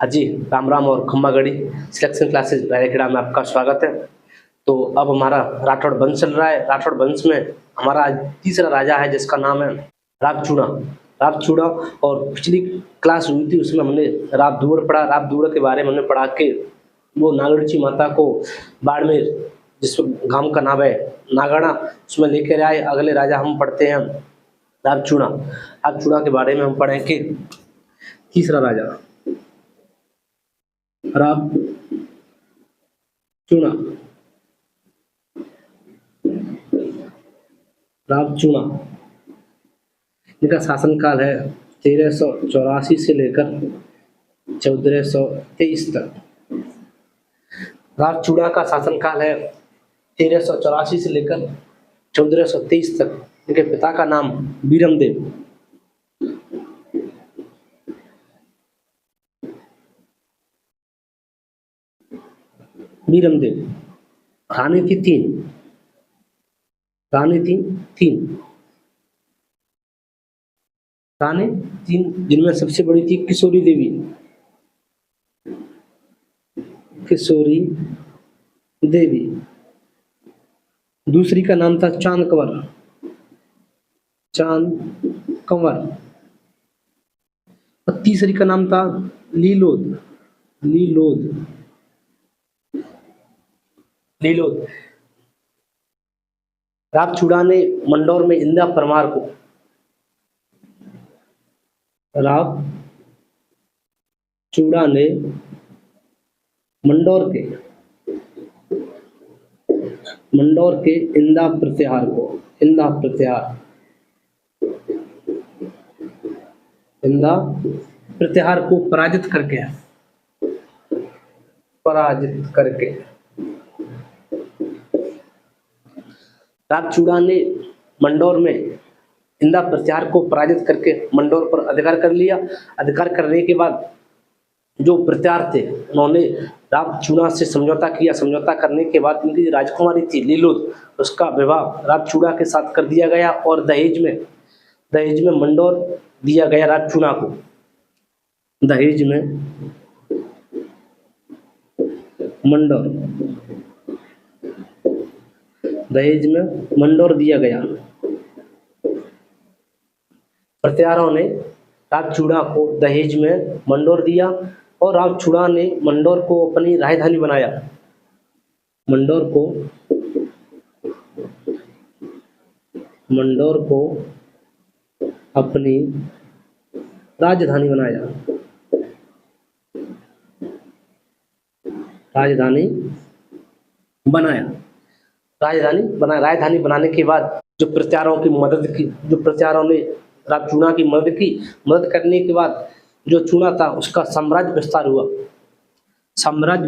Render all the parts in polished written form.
हाँ जी, राम राम और खम्मा गढ़ी सिलेक्शन क्लासेस रायखेड़ा में आपका स्वागत है। तो अब हमारा राठौड़ वंश चल रहा है। राठौड़ वंश में हमारा आज तीसरा राजा है जिसका नाम है रापचूड़ा। रापचूड़ा और पिछली क्लास हुई थी उसमें हमने रापदूड़ पढ़ा। रापदूड़ के बारे में हमने पढ़ा कि वो नागरची माता को बाड़मेर, जिस गांव का नाम है नागाना, उसमें लेकर आए। अगले राजा हम पढ़ते हैं रापचूड़ा। रापचूड़ा के बारे में हम पढ़ें कि तीसरा राजा रापचूड़ा। रापचूड़ा इनका शासनकाल है 1384 से लेकर 1423 तक। रापचूड़ा का शासनकाल है 1384 से लेकर 1423 तक। इनके पिता का नाम बीरमदेव। बीरमदेव। रानी थी तीन। रानी थी तीन। रानी तीन, जिनमें सबसे बड़ी थी किशोरी देवी। किशोरी देवी। दूसरी का नाम था चांद कंवर। चांद कंवर। और तीसरी का नाम था लीलोद। लीलोद। लीलोद। रापचूड़ा ने मंडौर में इंदिरा परमार को रापचूड़ा ने मंडौर के इंदा प्रत्याहार को पराजित करके रापचूड़ा ने मंडौर में इंदा प्रत्याहार को पराजित करके मंडौर पर अधिकार कर लिया। अधिकार करने के बाद जो प्रत्याहार थे उन्होंने रापचूड़ा से समझौता किया। समझौता करने के बाद उनकी राजकुमारी थी लीलोद, उसका विवाह रापचूड़ा के साथ कर दिया गया और दहेज में मंडौर दिया गया रापचूड़ा को। दहेज में मंडौर दिया गया। प्रत्याहारों ने रापचूड़ा को दहेज में मंडौर दिया और रापचूड़ा ने मंडौर को अपनी राजधानी बनाया। मंडौर को अपनी राजधानी बनाया। राजधानी बनाने के बाद जो प्रत्याहारों ने रापचूड़ा की मदद करने के बाद जो चूड़ा था उसका साम्राज्य विस्तार हुआ। साम्राज्य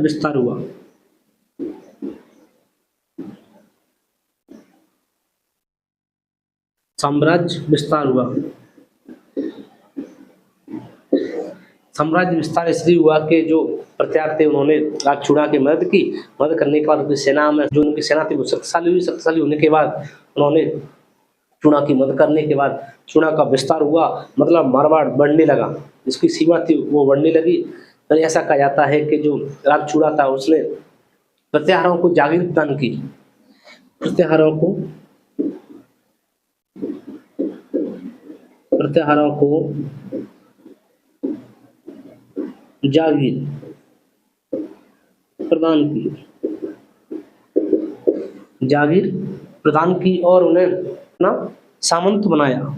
विस्तार इसलिए हुआ कि जो प्रत्याहार थे उन्होंने रापचूड़ा की मदद करने के बाद उनकी सेना थी वो शक्तिशाली होने के बाद उन्होंने चूड़ा की मदद करने के बाद चूड़ा का विस्तार हुआ, मतलब मारवाड़ बढ़ने लगा। जिसकी सीमा थी वो बढ़ने लगी। तो ऐसा कहा जाता है कि जो रापचूड़ा था उसने प्रत्याहारों को जागीर प्रदान की। प्रत्याहारों को जागीर प्रदान की और उन्हें अपना सामंत बनाया।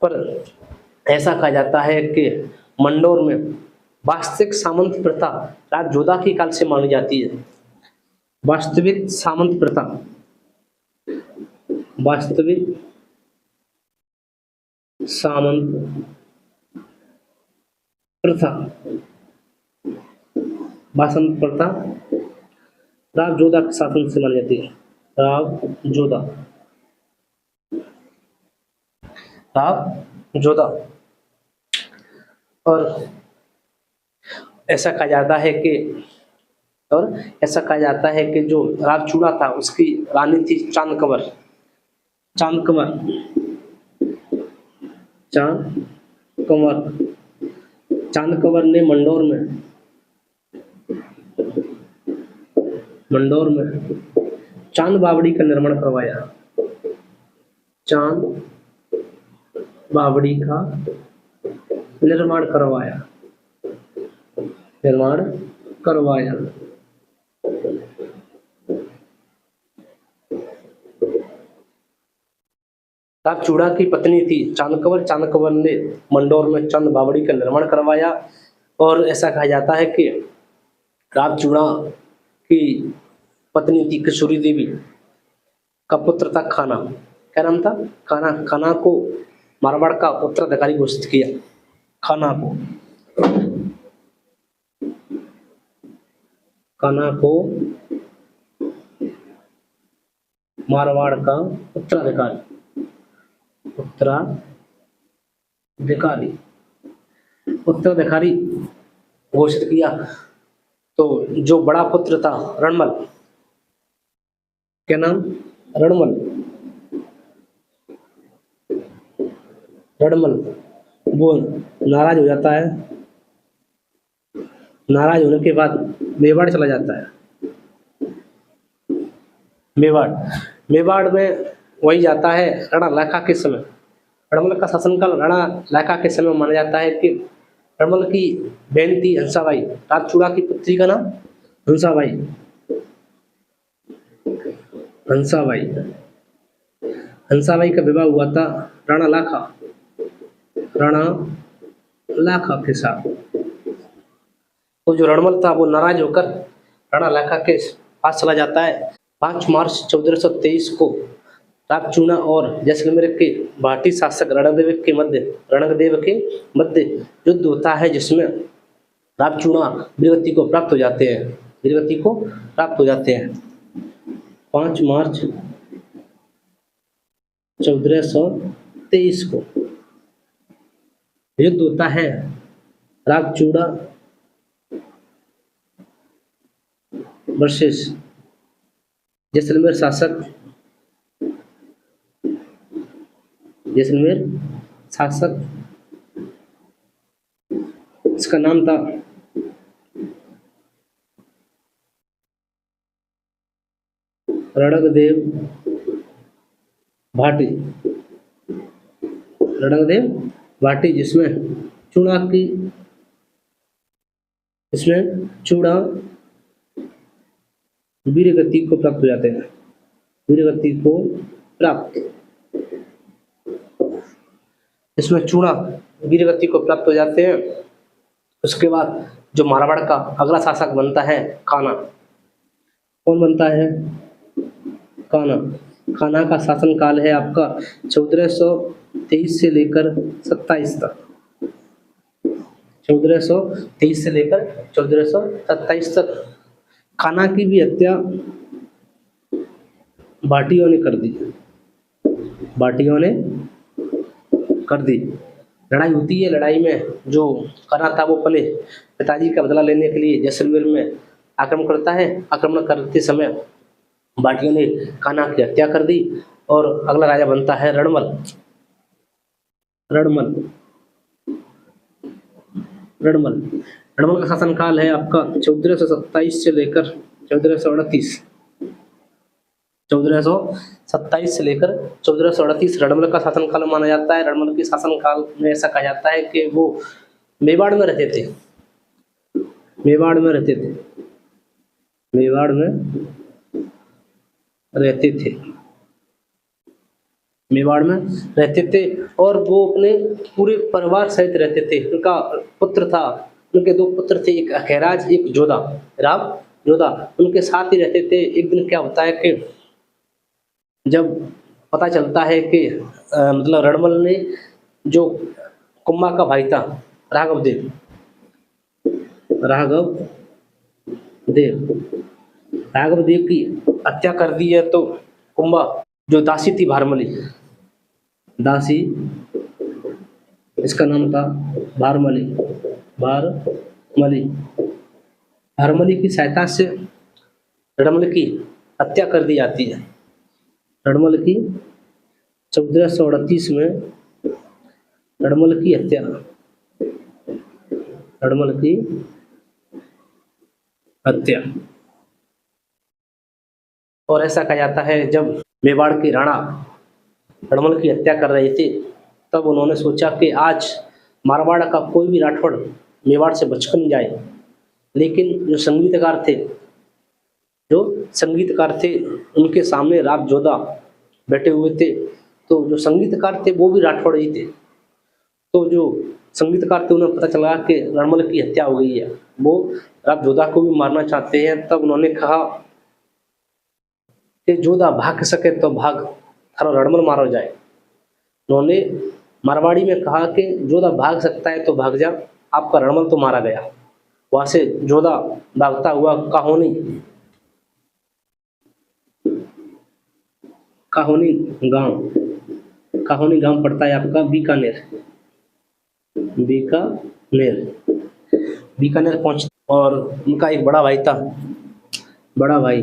पर ऐसा कहा जाता है कि मंडौर में वास्तविक सामंत प्रथा राजजोधा के काल से मानी जाती है। वास्तविक सामंत प्रथा राजजोधा के शासन से मानी जाती है। राजजोधा और ऐसा कहा जाता है कि और ऐसा कहा जाता है कि जो राजचूड़ा था उसकी रानी थी चांद कंवर। चांद कंवर, चांद कंवर, चांद कंवर ने मंडोर में चांद बावड़ी का निर्माण करवाया। चांद बावड़ी का निर्माण करवाया। राजचूड़ा की पत्नी थी चांद कंवर। चांद कंवर ने मंडोर में चांद बावड़ी का निर्माण करवाया। और ऐसा कहा जाता है कि राजचूड़ा की पत्नी थी किशोरी देवी का पुत्र था खाना। क्या नाम था? खाना। खाना को मारवाड़ का उत्तराधिकारी घोषित किया। खाना को मारवाड़ का उत्तराधिकारी घोषित किया। तो जो बड़ा पुत्र था रणमल, क्या नाम? रणमल, वो नाराज हो जाता है। नाराज होने के बाद मेवाड़ चला जाता है। मेवाड़ में वही जाता है राणा लाखा के समय। रणमल का शासनकाल राणा लाखा के समय माना जाता है कि रणमल की बहन थी हंसाबाई। राजचूड़ा की पुत्री का नाम हंसाबाई का विवाह हुआ था राणा लाखा के साथ। तो जो रणमल था वो नाराज होकर राणा लाखा के पास चला जाता है। 5 मार्च 1423 को राजचूड़ा और जैसलमेर के भाटी शासक रणकदेव के मध्य युद्ध होता है, जिसमें राजचूड़ा वीरगति को प्राप्त हो जाते हैं। 5 मार्च 1423 को युद्ध होता है राजचूड़ा वर्सेस जैसलमेर शासक। इसका नाम था रणकदेव भाटी, जिसमें चूड़ा वीरगति को प्राप्त हो जाते हैं। इसमें चूड़ा वीरगति को प्राप्त हो जाते हैं। उसके बाद जो मारवाड़ का अगला शासक बनता है कान्हा। कौन बनता है? कान्हा का शासन काल है आपका 1423 से लेकर 27 तक। 1423 से लेकर 1427 तक कान्हा की भी हत्या भाटियों ने कर दी। लड़ाई होती है। लड़ाई में जो कान्हा था वो अपने पिताजी का बदला लेने के लिए जैसलमेर में आक्रमण करता है। आक्रमण करते समय भाटियों ने कान्हा की हत्या कर दी और अगला राजा बनता है रणमल का शासनकाल है आपका 1427 से लेकर 1438। 1427 से लेकर 1438 रणमल का शासनकाल माना जाता है। रणमल के शासनकाल में ऐसा कहा जाता है कि वो मेवाड़ में रहते थे। मेवाड़ में रहते थे और वो अपने पूरे परिवार सहित रहते थे। उनका पुत्र था, उनके 2 पुत्र थे, एक अखैराज एक जोधा। उनके साथ ही रहते थे। एक दिन क्या होता है कि जब पता चलता है कि मतलब रणमल ने जो कुम्मा का भाई था राघव देव की हत्या कर दी है। तो कुम्बा जो दासी थी भारमली, इसका नाम था भारमली। हरमली की सहायता से रडमल की हत्या कर दी जाती है। रडमल की 1438 में रडमल की हत्या, रडमल की हत्या। और ऐसा कहा जाता है जब मेवाड़ की राणा रडमल की हत्या कर रहे थे तब उन्होंने सोचा कि आज मारवाड़ का कोई भी राठौड़ मेवाड़ से बचकर नहीं जाए। लेकिन जो संगीतकार थे उनके सामने राव जोधा बैठे हुए थे, तो जो संगीतकार थे वो भी राठौड़ ही थे। तो जो संगीतकार थे उन्हें पता चला कि रडमल की हत्या हो गई है, वो राव जोधा को भी मारना चाहते हैं। तब उन्होंने कहा कि जोधा भाग सके तो भाग, थारा रडमल मारो जाए। उन्होंने मारवाड़ी में कहा कि जोधा भाग सकता है तो भाग जा, आपका रडमल तो मारा गया। वहां से जोधा भागता हुआ काहोनी गांव पड़ता है आपका बीकानेर, बीकानेर पहुंच। और उनका एक बड़ा भाई था, बड़ा भाई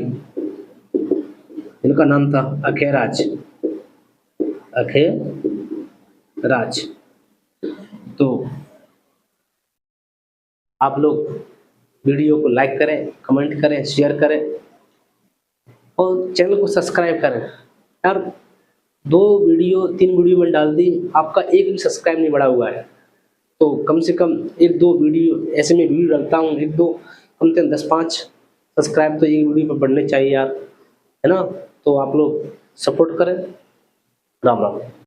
इनका नाम था अखेराज। तो आप लोग वीडियो को लाइक करें, कमेंट करें, शेयर करें और चैनल को सब्सक्राइब करें। यार 3 वीडियो मैंने डाल दी, आपका एक भी सब्सक्राइब नहीं बढ़ा हुआ है। तो कम से कम 1-2 वीडियो ऐसे में वीडियो डालता हूँ, 1-2 कम से कम 10-5 सब्सक्राइब तो एक वीडियो पर बढ़ने चाहिए यार, है ना। तो आप लोग सपोर्ट करें। राम राम।